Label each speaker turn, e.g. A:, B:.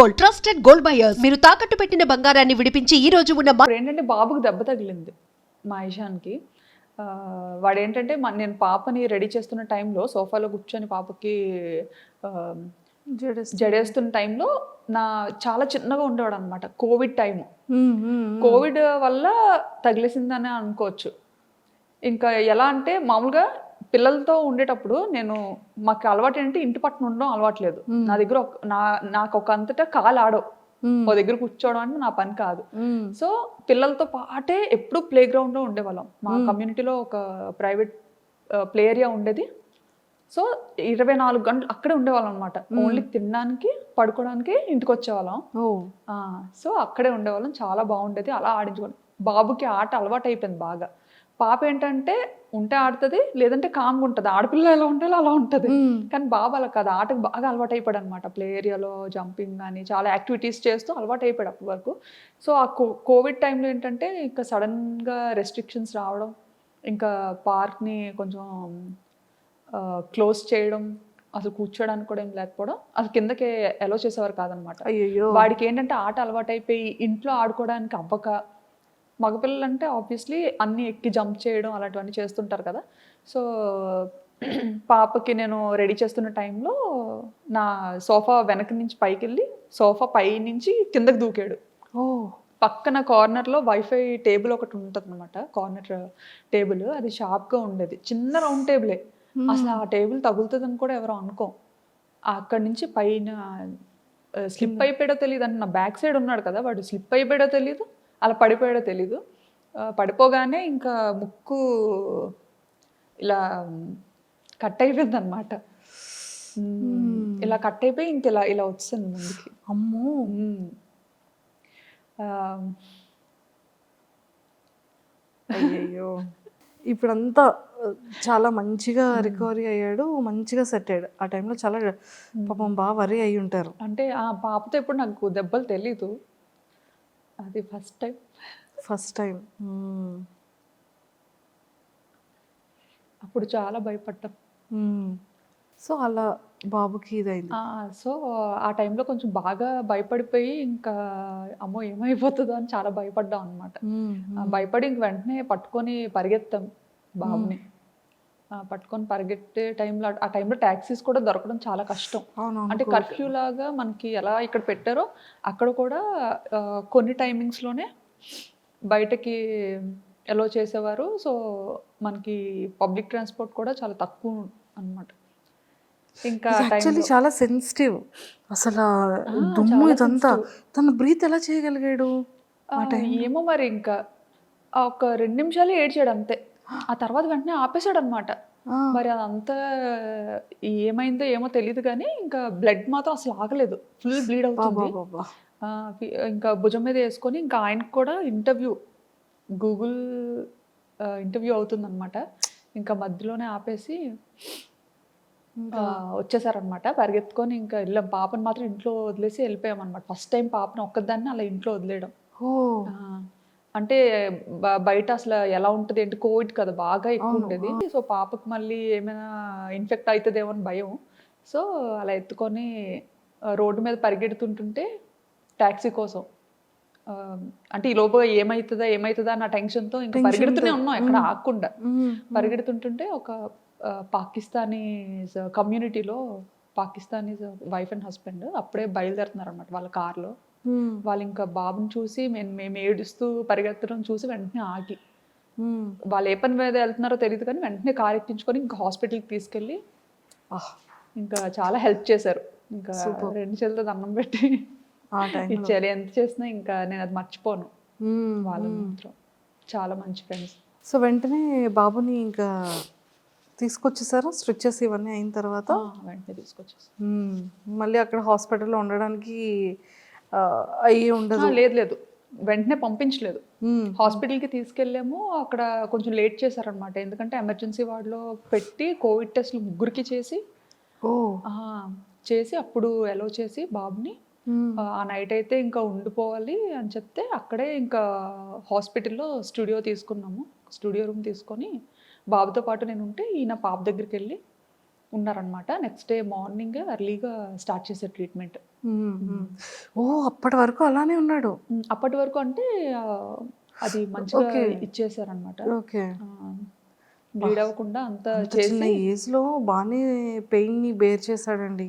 A: Gold, trusted gold buyers. మీరు తాకట్టు పెట్టిన బంగారాన్ని విడిపించి ఈ రోజు ఉన్న
B: ఇప్పుడు ఏంటంటే బాబుకి దెబ్బ తగిలింది మా ఇషాన్కి. వాడు ఏంటంటే నేను పాపని రెడీ చేస్తున్న టైంలో సోఫాలో కూర్చొని పాపకి జడేస్తున్న టైంలో చాలా చిన్నగా ఉండేవాడు అనమాట. Covid time. కోవిడ్ వల్ల తగిలేసిందని అనుకోవచ్చు. ఇంకా ఎలా అంటే మామూలుగా పిల్లలతో ఉండేటప్పుడు మాకు అలవాటు ఏంటంటే ఇంటి పట్టున ఉండడం అలవాట్లేదు. నా దగ్గర నాకు ఒక అంతటా కాలు ఆడవు. ఓ దగ్గర కూర్చోవడం అంటే నా పని కాదు. సో పిల్లలతో పాటే ఎప్పుడు ప్లే గ్రౌండ్ లో ఉండేవాళ్ళం. మా కమ్యూనిటీలో ఒక ప్రైవేట్ ప్లే ఏరియా ఉండేది. సో 24 గంటలు అక్కడే ఉండేవాళ్ళం అనమాట. ఓన్లీ తినడానికి పడుకోవడానికి ఇంటికి వచ్చేవాళ్ళం. సో అక్కడే ఉండేవాళ్ళం. చాలా బాగుండేది. అలా ఆడించుకోండి. బాబుకి ఆట అలవాటు అయిపోయింది బాగా. పాప ఏంటంటే ఉంటే ఆడుతుంది, లేదంటే కామ్గా ఉంటుంది. ఆడపిల్ల ఎలా ఉండాలో అలా ఉంటుంది. కానీ బాబు అలా కాదు, ఆటకు బాగా అలవాటు అయిపోయాడు అనమాట. ప్లే ఏరియాలో జంపింగ్ కానీ చాలా యాక్టివిటీస్ చేస్తూ అలవాటు అయిపోయాడు అప్పటి వరకు. సో ఆ కోవిడ్ టైంలో ఏంటంటే ఇంకా సడన్గా రెస్ట్రిక్షన్స్ రావడం, ఇంకా పార్క్ని కొంచెం క్లోజ్ చేయడం, అసలు కూర్చోడానికి కూడా ఏం లేకపోవడం, అసలు కిందకి అలో చేసేవారు కాదనమాట. వాడికి ఏంటంటే ఆట అలవాటు అయిపోయి ఇంట్లో ఆడుకోవడానికి అవ్వక, మగపిల్లలు అంటే ఆబ్వియస్లీ అన్నీ ఎక్కి జంప్ చేయడం అలాంటివన్నీ చేస్తుంటారు కదా. సో పాపకి నేను రెడీ చేస్తున్న టైంలో నా సోఫా వెనక నుంచి పైకి వెళ్ళి సోఫా పై నుంచి కిందకి దూకాడు. పక్కన కార్నర్లో వైఫై టేబుల్ ఒకటి ఉంటుంది అనమాట. కార్నర్ టేబుల్ అది షార్ప్గా ఉండేది. చిన్న రౌండ్ టేబులే. అసలు ఆ టేబుల్ తగులుతుందని కూడా ఎవరో అనుకోం. అక్కడి నుంచి పైన స్లిప్ అయిపోయాడో తెలియదు. అంటే నా బ్యాక్ సైడ్ ఉన్నాడు కదా, వాడు స్లిప్ అయిపోయాడో తెలియదు, అలా పడిపోయాడో తెలీదు. పడిపోగానే ఇంకా ముక్కు ఇలా కట్ అయిపోయింది అనమాట. ఇలా కట్ అయిపోయి ఇంక ఇలా ఇలా వచ్చింది ముందుకి.
C: అమ్మో. అయ్యయ్యో. ఇప్పుడంతా చాలా మంచిగా రికవరీ అయ్యాడు, మంచిగా సెట్ అయ్యాడు. ఆ టైంలో చాలా పాపం బాగా వరి అయి ఉంటారు.
B: అంటే ఆ పాపతో ఎప్పుడు నాకు దెబ్బలు తెలీదు, అది ఫస్ట్ టైం. అప్పుడు చాలా భయపడ్డాం.
C: సో అలా బాబుకి ఇదైంది.
B: సో ఆ టైంలో కొంచెం బాగా భయపడిపోయి ఇంకా అమ్మో ఏమైపోతుందో అని చాలా భయపడ్డాం అనమాట. భయపడి ఇంక వెంటనే పట్టుకొని పరిగెత్తాం బాబుని. పట్టుకొని పరిగెట్టే టైంలో ఆ టైంలో ట్యాక్సీస్ కూడా దొరకడం చాలా కష్టం. అంటే కర్ఫ్యూ లాగా మనకి ఎలా ఇక్కడ పెట్టారో అక్కడ కూడా కొన్ని టైమింగ్స్లోనే బయటకి ఎలో చేసేవారు. సో మనకి పబ్లిక్ ట్రాన్స్పోర్ట్ కూడా చాలా తక్కువ అన్నమాట. ఇంకా
C: యాక్చువల్లీ చాలా సెన్సిటివ్ అసలు దుమ్ము ఇదంతా. తను బ్రీత్ ఎలా చేయగలిగాడు?
B: ఏమో మరి ఇంకా ఒక 2 నిమిషాలు ఏడ్చాడు అంతే. ఆ తర్వాత వెంటనే ఆపేశాడు అనమాట. మరి అదంతా ఏమైందో ఏమో తెలియదు కానీ ఇంకా బ్లడ్ మాత్రం అసలు ఆగలేదు. ఫుల్ బ్లీడ్ అవుతుంది. ఇంకా భుజం మీద వేసుకొని ఇంకా ఆయనకు కూడా గూగుల్ ఇంటర్వ్యూ అవుతుంది అనమాట. ఇంకా మధ్యలోనే ఆపేసి వచ్చేసారనమాట. పరిగెత్తుకొని ఇంకా వెళ్ళాం. పాపను మాత్రం ఇంట్లో వదిలేసి వెళ్ళిపోయాం అనమాట. ఫస్ట్ టైం పాపను ఒక్కదాన్ని అలా ఇంట్లో వదిలేయడం. అంటే బయట అసలు ఎలా ఉంటుంది అంటే కోవిడ్ కదా బాగా ఎక్కువ ఉండేది. సో పాపకు మళ్ళీ ఏమైనా ఇన్ఫెక్ట్ అవుతుందేమో అని భయం. సో అలా ఎత్తుకొని రోడ్డు మీద పరిగెడుతుంటుంటే ట్యాక్సీ కోసం, అంటే ఈ లోపు ఏమవుతుందా అన్న టెన్షన్తో ఇంకా పరిగెడుతూనే ఉన్నాం ఎక్కడ ఆగకుండా. పరిగెడుతుంటుంటే ఒక పాకిస్తానీస్ కమ్యూనిటీలో పాకిస్తానీస్ వైఫ్ అండ్ హస్బెండ్ అప్పుడే బయలుదేరుతున్నారు అనమాట వాళ్ళ కార్లో. వాళ్ళు ఇంకా బాబుని చూసి మేము ఏడుస్తూ పరిగెత్తడం చూసి వెంటనే ఆగి, వాళ్ళు ఏ పని మీద వెళ్తున్నారో తెలియదు కానీ వెంటనే కార్ ఎక్కించుకొని ఇంకా హాస్పిటల్కి తీసుకెళ్ళి ఇంకా చాలా హెల్ప్ చేశారు. ఇంకా 2 చేతులతో దండం పెట్టి ఇచ్చారు. ఎంత చేసినా ఇంకా నేను అది మర్చిపోను. వాళ్ళు మాత్రం చాలా మంచి ఫ్రెండ్స్.
C: సో వెంటనే బాబుని ఇంకా తీసుకొచ్చేసారా? స్ట్రిచెస్ ఇవన్నీ అయిన తర్వాత
B: వెంటనే తీసుకొచ్చేసారు.
C: మళ్ళీ అక్కడ హాస్పిటల్లో ఉండడానికి అయ్యి ఉండదు?
B: లేదు, వెంటనే పంపించలేదు. హాస్పిటల్కి తీసుకెళ్ళాము. అక్కడ కొంచెం లేట్ చేశారనమాట. ఎందుకంటే ఎమర్జెన్సీ వార్డులో పెట్టి కోవిడ్ టెస్ట్లు 3కి చేసి అప్పుడు ఎలో చేసి బాబుని ఆ నైట్ అయితే ఇంకా ఉండిపోవాలి అని చెప్తే అక్కడే ఇంకా హాస్పిటల్లో స్టూడియో రూమ్ తీసుకొని బాబుతో పాటు నేను ఉంటే ఈయన పాప దగ్గరికి వెళ్ళి ఉన్నారనమాట. నెక్స్ట్ డే మార్నింగ్ ఎర్లీగా స్టార్ట్ చేశారు ట్రీట్మెంట్.
C: ఓ అప్పటి వరకు అలానే ఉన్నాడు.
B: అప్పటి వరకు అంటే అది మంచిగా
C: Okay.
B: ఇచ్చేసారనమాట.
C: ఓకే.
B: బ్లీడ్ అవ్వకుండా అంతా
C: చిన్న
B: చేసి
C: ఏజ్ లో బాగానే పెయిన్ ని బేర్ చేశాడండి.